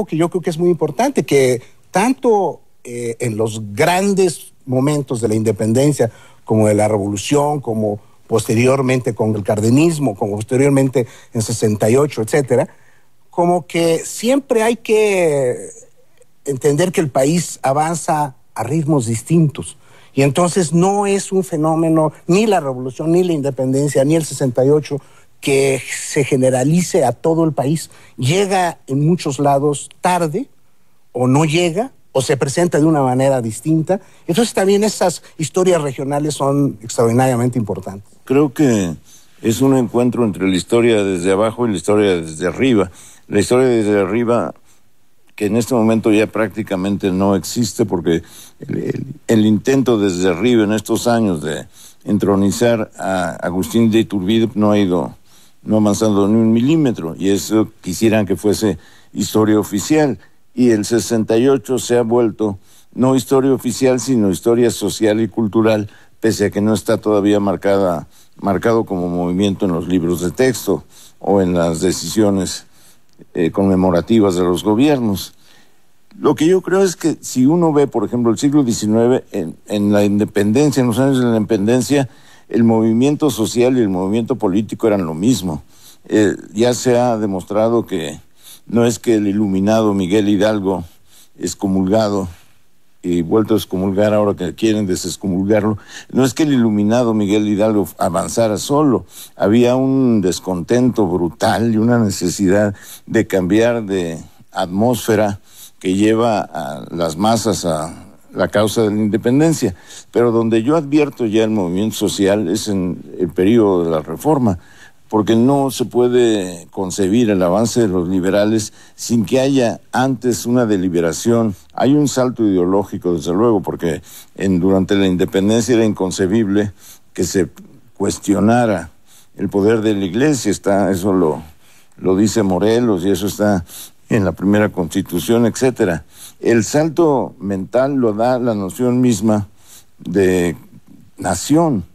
que yo creo que es muy importante, que tanto en los grandes momentos de la independencia, como de la revolución, como posteriormente con el cardenismo, como posteriormente en 68, etcétera, como que siempre hay que entender que el país avanza a ritmos distintos. Y entonces no es un fenómeno, ni la revolución, ni la independencia, ni el 68, que se generalice a todo el país. Llega en muchos lados tarde, o no llega, o se presenta de una manera distinta. Entonces también esas historias regionales son extraordinariamente importantes. Creo que es un encuentro entre la historia desde abajo y la historia desde arriba. La historia desde arriba, que en este momento ya prácticamente no existe, porque el intento desde arriba en estos años de entronizar a Agustín de Iturbide no ha avanzado ni un milímetro, y eso quisieran que fuese historia oficial. Y el 68 se ha vuelto no historia oficial, sino historia social y cultural, pese a que no está todavía marcado como movimiento en los libros de texto o en las decisiones conmemorativas de los gobiernos. Lo que yo creo es que si uno ve, por ejemplo, el siglo XIX, en la independencia, en los años de la independencia, el movimiento social y el movimiento político eran lo mismo. Ya se ha demostrado que no es que el iluminado Miguel Hidalgo, excomulgado y vuelto a excomulgar ahora que quieren desexcomulgarlo, no es que el iluminado Miguel Hidalgo avanzara solo. Había un descontento brutal y una necesidad de cambiar de atmósfera que lleva a las masas a la causa de la independencia. Pero donde yo advierto ya el movimiento social es en el periodo de la Reforma, porque no se puede concebir el avance de los liberales sin que haya antes una deliberación. Hay un salto ideológico, desde luego, porque durante la independencia era inconcebible que se cuestionara el poder de la Iglesia. Eso lo dice Morelos, y eso está en la primera Constitución, etcétera. El salto mental lo da la noción misma de nación.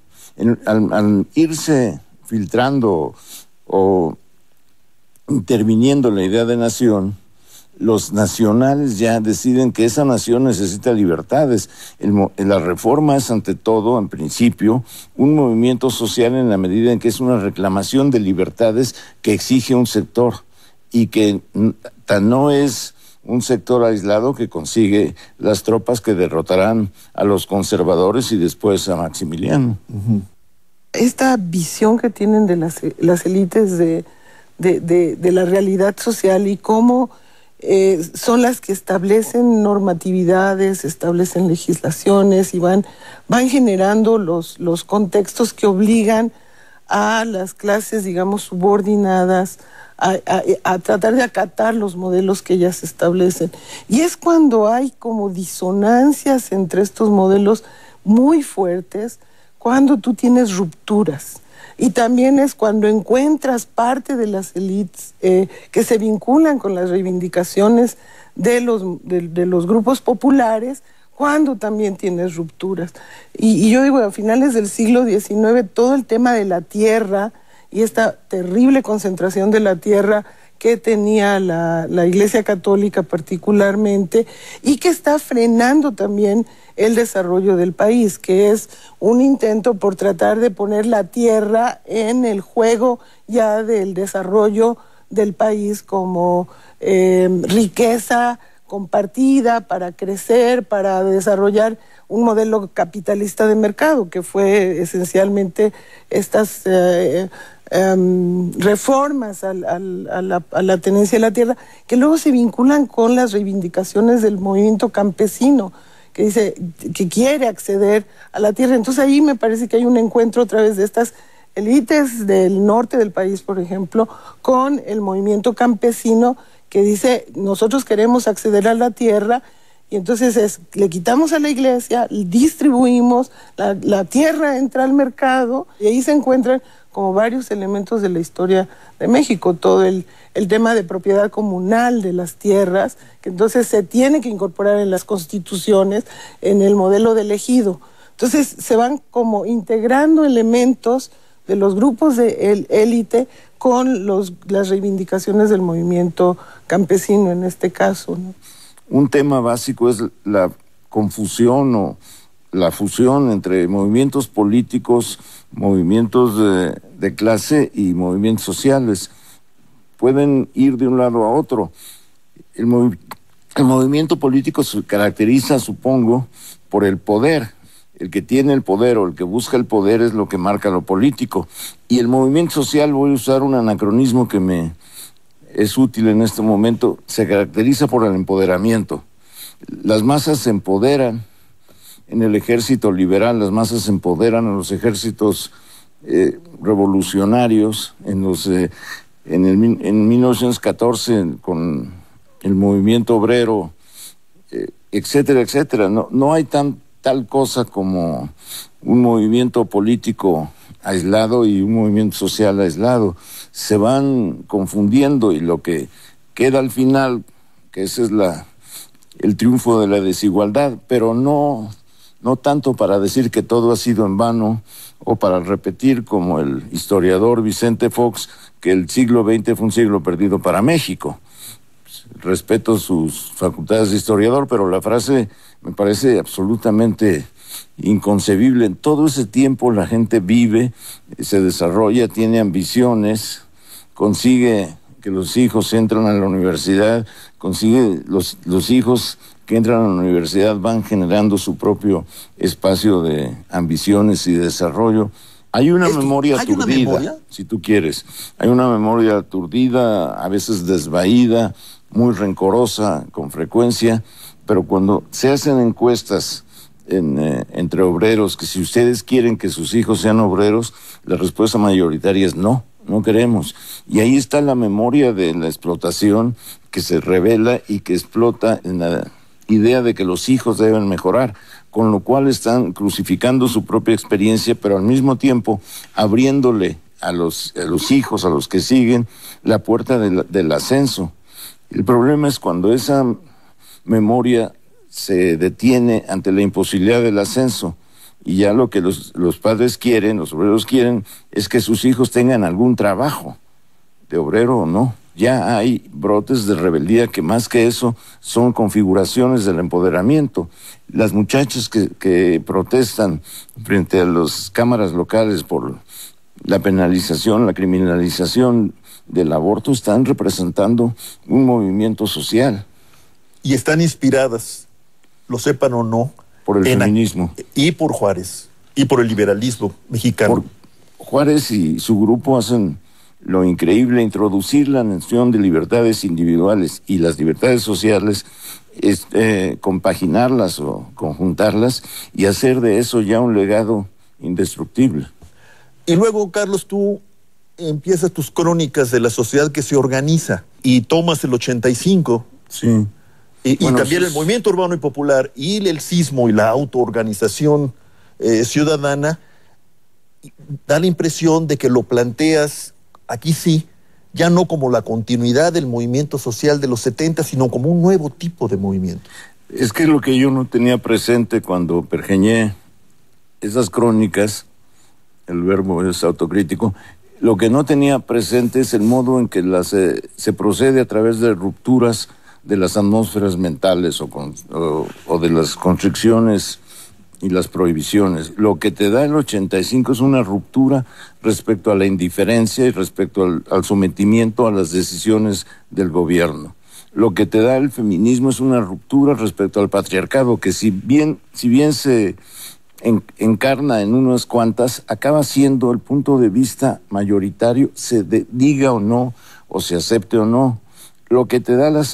Al irse filtrando o interviniendo la idea de nación, los nacionales ya deciden que esa nación necesita libertades. La Reforma es, ante todo, en principio, un movimiento social en la medida en que es una reclamación de libertades que exige un sector, y que no es un sector aislado que consigue las tropas que derrotarán a los conservadores y después a Maximiliano. Esta visión que tienen de las élites de la realidad social, y cómo son las que establecen normatividades, establecen legislaciones y van generando los contextos que obligan a las clases, digamos, subordinadas a tratar de acatar los modelos que ellas establecen. Y es cuando hay como disonancias entre estos modelos muy fuertes, cuando tú tienes rupturas. Y también es cuando encuentras parte de las élites que se vinculan con las reivindicaciones de los grupos populares, cuando también tienes rupturas. Y yo digo, a finales del siglo XIX, todo el tema de la tierra y esta terrible concentración de la tierra que tenía la Iglesia Católica particularmente, y que está frenando también el desarrollo del país, que es un intento por tratar de poner la tierra en el juego ya del desarrollo del país como riqueza compartida para crecer, para desarrollar un modelo capitalista de mercado, que fue esencialmente estas reformas a la tenencia de la tierra, que luego se vinculan con las reivindicaciones del movimiento campesino, que dice que quiere acceder a la tierra. Entonces ahí me parece que hay un encuentro a través de estas élites del norte del país, por ejemplo, con el movimiento campesino, que dice, nosotros queremos acceder a la tierra, y entonces le quitamos a la iglesia, distribuimos, la tierra entra al mercado, y ahí se encuentran como varios elementos de la historia de México, todo el tema de propiedad comunal de las tierras, que entonces se tiene que incorporar en las constituciones, en el modelo del ejido. Entonces se van como integrando elementos los grupos de élite con las reivindicaciones del movimiento campesino en este caso, ¿no? Un tema básico es la confusión o la fusión entre movimientos políticos, movimientos de clase y movimientos sociales. Pueden ir de un lado a otro. El movimiento político se caracteriza, supongo, por el poder. El que tiene el poder o el que busca el poder es lo que marca lo político. Y el movimiento social, voy a usar un anacronismo que me es útil en este momento, se caracteriza por el empoderamiento. Las masas se empoderan en el ejército liberal, las masas se empoderan en los ejércitos revolucionarios, en 1914 con el movimiento obrero, etcétera, etcétera. No hay tal cosa como un movimiento político aislado y un movimiento social aislado. Se van confundiendo y lo que queda al final, que ese es el triunfo de la desigualdad, pero no tanto para decir que todo ha sido en vano o para repetir como el historiador Vicente Fox que el siglo XX fue un siglo perdido para México. Respeto sus facultades de historiador, pero la frase me parece absolutamente inconcebible. En todo ese tiempo la gente vive, se desarrolla, tiene ambiciones, consigue que los hijos entran a la universidad, consigue los hijos que entran a la universidad van generando su propio espacio de ambiciones y desarrollo. Hay una memoria aturdida, si tú quieres. Hay una memoria aturdida, a veces desvaída, muy rencorosa con frecuencia, pero cuando se hacen encuestas entre obreros, que si ustedes quieren que sus hijos sean obreros, la respuesta mayoritaria es no queremos. Y ahí está la memoria de la explotación que se revela y que explota en la idea de que los hijos deben mejorar, con lo cual están crucificando su propia experiencia, pero al mismo tiempo abriéndole a los hijos, a los que siguen, la puerta del ascenso. El problema es cuando esa memoria se detiene ante la imposibilidad del ascenso y ya lo que los padres quieren, los obreros quieren, es que sus hijos tengan algún trabajo, de obrero o no. Ya hay brotes de rebeldía que más que eso son configuraciones del empoderamiento. Las muchachas que protestan frente a las cámaras locales por la penalización, la criminalización del aborto están representando un movimiento social. Y están inspiradas, lo sepan o no, por el feminismo. Y por Juárez, y por el liberalismo mexicano. Por Juárez y su grupo hacen lo increíble, introducir la noción de libertades individuales y las libertades sociales, compaginarlas o conjuntarlas y hacer de eso ya un legado indestructible. Y luego, Carlos, tú empiezas tus crónicas de la sociedad que se organiza y tomas el 85. Sí. Y también el movimiento urbano y popular y el sismo y la autoorganización ciudadana, da la impresión de que lo planteas aquí sí, ya no como la continuidad del movimiento social de los 70, sino como un nuevo tipo de movimiento. Es que lo que yo no tenía presente cuando pergeñé esas crónicas, el verbo es autocrítico, lo que no tenía presente es el modo en que se procede a través de rupturas de las atmósferas mentales o de las constricciones y las prohibiciones. Lo que te da el 85 es una ruptura respecto a la indiferencia y respecto al sometimiento a las decisiones del gobierno. Lo que te da el feminismo es una ruptura respecto al patriarcado, que si bien se encarna en unas cuantas, acaba siendo el punto de vista mayoritario, se diga o no, o se acepte o no. Lo que te da la